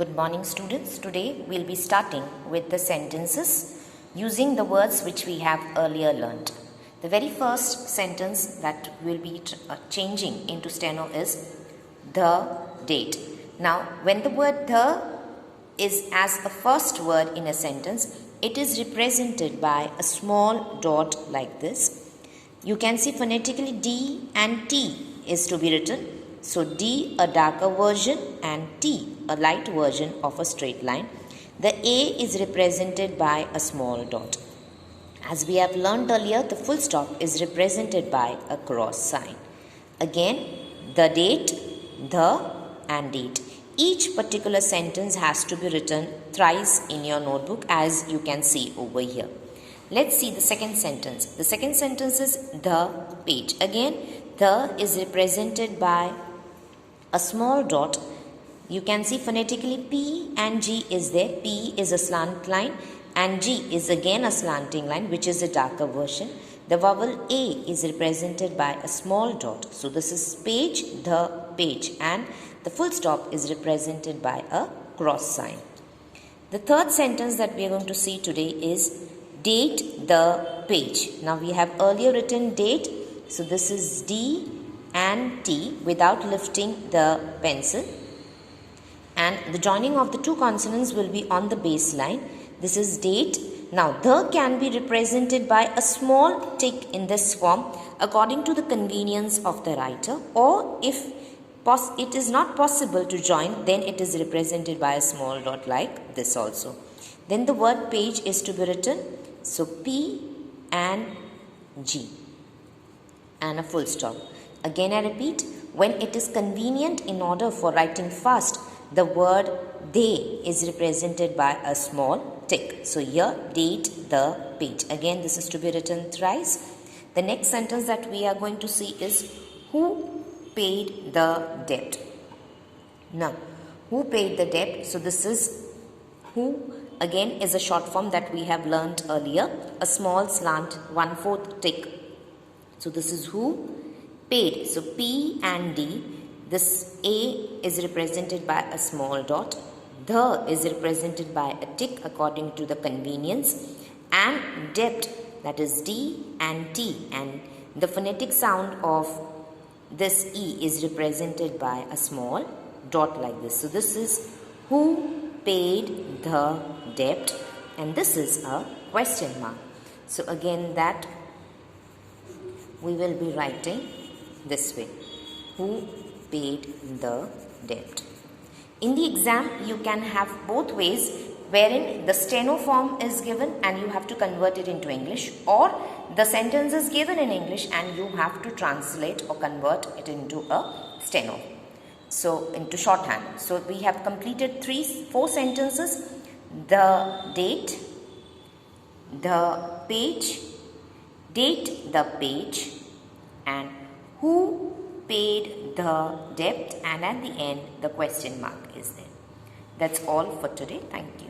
Good morning students. Today we'll be starting with the sentences using the words which we have earlier learnt. The very first sentence that we'll be changing into steno is the date. Now when the word the is as a first word in a sentence, it is represented by a small dot like this. You can see phonetically D and T is to be written. So D a darker version and T a light version of a straight line. The A is represented by a small dot. As we have learned earlier, the full stop is represented by a cross sign. Again, the date, the and date. Each particular sentence has to be written thrice in your notebook, as you can see over here. Let's see the second sentence. The second sentence is the page. Again, the is represented by a small dot. You can see phonetically P and G is there. P is a slant line and G is again a slanting line, which is a darker version. The vowel A is represented by a small dot. So this is page, the page, and the full stop is represented by a cross sign. The third sentence that we are going to see today is date the page. Now we have earlier written date. So this is D and T without lifting the pencil. And the joining of the two consonants will be on the baseline. This is date. Now the can be represented by a small tick in this form according to the convenience of the writer, or if it is not possible to join, then it is represented by a small dot like this also. Then the word page is to be written. So P and G and a full stop. Again I repeat, when it is convenient in order for writing fast, the word they is represented by a small tick. So here date the page. Again this is to be written thrice. The next sentence that we are going to see is who paid the debt. Now who paid the debt? So this is who again is a short form that we have learnt earlier. A small slant 1/4 tick. So this is who paid. So P and D. This A is represented by a small dot. The is represented by a tick according to the convenience. And debt, that is D and T. And the phonetic sound of this E is represented by a small dot like this. So this is who paid the debt. And this is a question mark. So again that we will be writing this way. Who paid the debt? In the exam, you can have both ways, wherein the steno form is given and you have to convert it into English, or the sentence is given in English and you have to translate or convert it into a steno. So into shorthand. So we have completed 4 sentences. The date, the page, date the page, and who paid the debt, and at the end the question mark is there. That's all for today. Thank you.